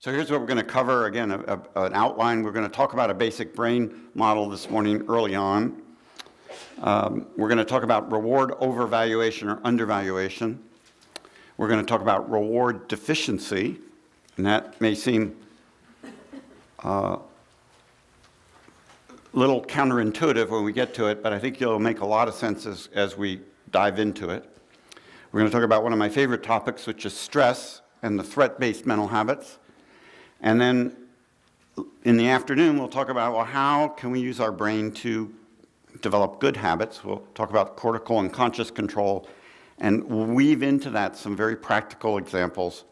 So here's what we're going to cover. Again, an outline. We're going to talk about a basic brain model this morning early on. We're going to talk about reward overvaluation or undervaluation. We're going to talk about reward deficiency, and that may seem a little counterintuitive when we get to it, but I think it'll make a lot of sense as we dive into it. We're going to talk about one of my favorite topics, which is stress and the threat-based mental habits. And then in the afternoon, we'll talk about, well, how can we use our brain to develop good habits? We'll talk about cortical and conscious control and weave into that some very practical examples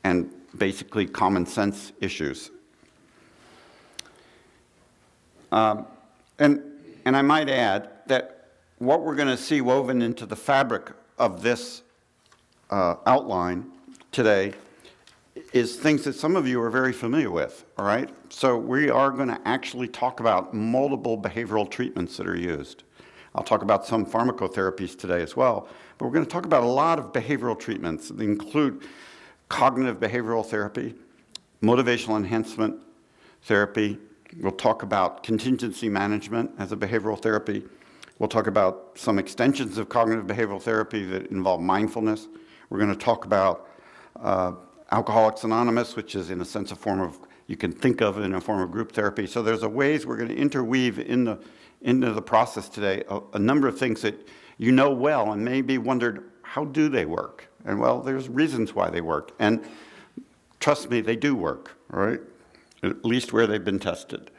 and basically common sense issues. And I might add that what we're going to see woven into the fabric of this outline today is things that some of you are very familiar with, all right? So we are going to actually talk about multiple behavioral treatments that are used. I'll talk about some pharmacotherapies today as well, but we're going to talk about a lot of behavioral treatments that include cognitive behavioral therapy, motivational enhancement therapy. We'll talk about contingency management as a behavioral therapy. We'll talk about some extensions of cognitive behavioral therapy that involve mindfulness. We're going to talk about Alcoholics Anonymous, which is in a sense a form of, you can think of it in a form of group therapy. So there's a ways we're going to interweave into the process today a number of things that you know well and maybe wondered, how do they work? And well, there's reasons why they work. And trust me, they do work, right? At least where they've been tested.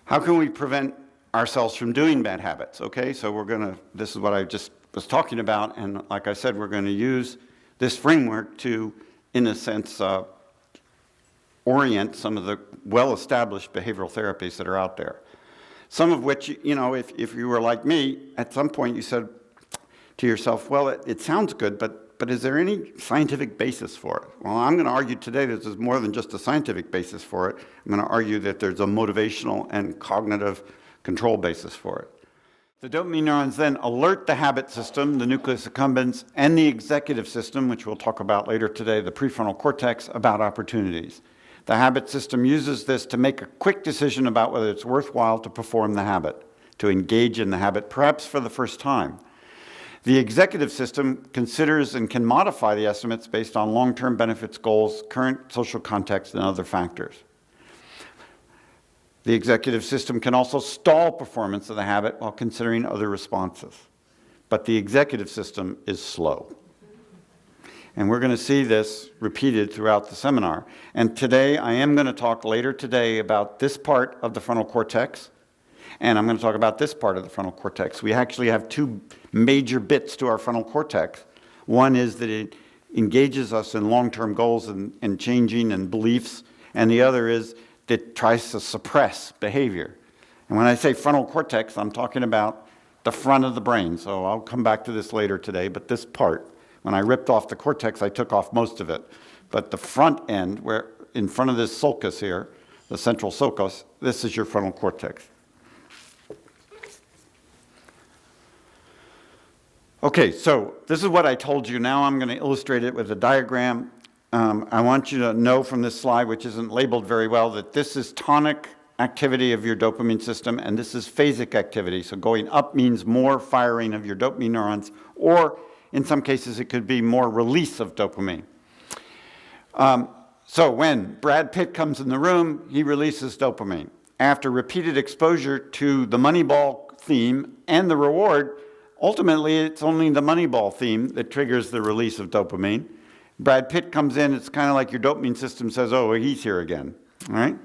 How can we prevent ourselves from doing bad habits? Okay, so this is what I just was talking about, and like I said, we're going to use this framework to, in a sense, orient some of the well-established behavioral therapies that are out there. Some of which, you know, if you were like me, at some point you said to yourself, well, it sounds good, but is there any scientific basis for it? Well, I'm going to argue today that there's more than just a scientific basis for it. I'm going to argue that there's a motivational and cognitive control basis for it. The dopamine neurons then alert the habit system, the nucleus accumbens, and the executive system, which we'll talk about later today, the prefrontal cortex, about opportunities. The habit system uses this to make a quick decision about whether it's worthwhile to perform the habit, to engage in the habit, perhaps for the first time. The executive system considers and can modify the estimates based on long-term benefits, goals, current social context, and other factors. The executive system can also stall performance of the habit while considering other responses. But the executive system is slow. And we're going to see this repeated throughout the seminar. And today, I am going to talk later today about this part of the frontal cortex, and I'm going to talk about this part of the frontal cortex. We actually have two major bits to our frontal cortex. One is that it engages us in long-term goals and changing and beliefs, and the other is that tries to suppress behavior. And when I say frontal cortex, I'm talking about the front of the brain. So I'll come back to this later today, but this part, when I ripped off the cortex, I took off most of it. But the front end, where in front of this sulcus here, the central sulcus, this is your frontal cortex. Okay, so this is what I told you. Now I'm going to illustrate it with a diagram. I want you to know from this slide, which isn't labeled very well, that this is tonic activity of your dopamine system, and this is phasic activity. So going up means more firing of your dopamine neurons, or in some cases it could be more release of dopamine. So when Brad Pitt comes in the room, he releases dopamine. After repeated exposure to the Moneyball theme and the reward, ultimately it's only the Moneyball theme that triggers the release of dopamine. Brad Pitt comes in, it's kind of like your dopamine system says, oh, he's here again, all right?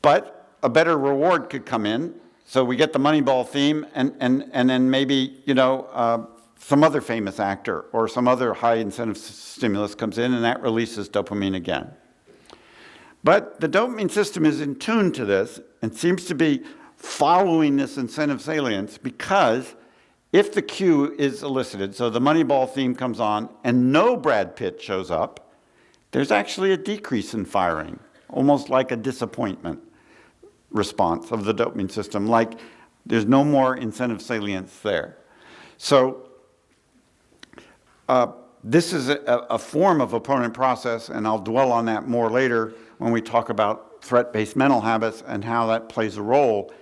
But a better reward could come in, so we get the Moneyball theme, and then maybe, you know, some other famous actor or some other high incentive stimulus comes in, and that releases dopamine again. But the dopamine system is in tune to this and seems to be following this incentive salience, because if the cue is elicited, so the Moneyball theme comes on and no Brad Pitt shows up, there's actually a decrease in firing, almost like a disappointment response of the dopamine system, like there's no more incentive salience there. So This is a form of opponent process, and I'll dwell on that more later when we talk about threat-based mental habits and how that plays a role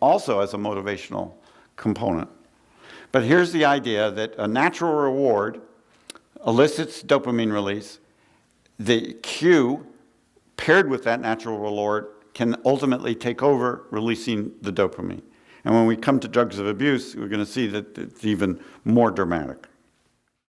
also as a motivational component. But here's the idea that a natural reward elicits dopamine release. The cue paired with that natural reward can ultimately take over, releasing the dopamine. And when we come to drugs of abuse, we're going to see that it's even more dramatic.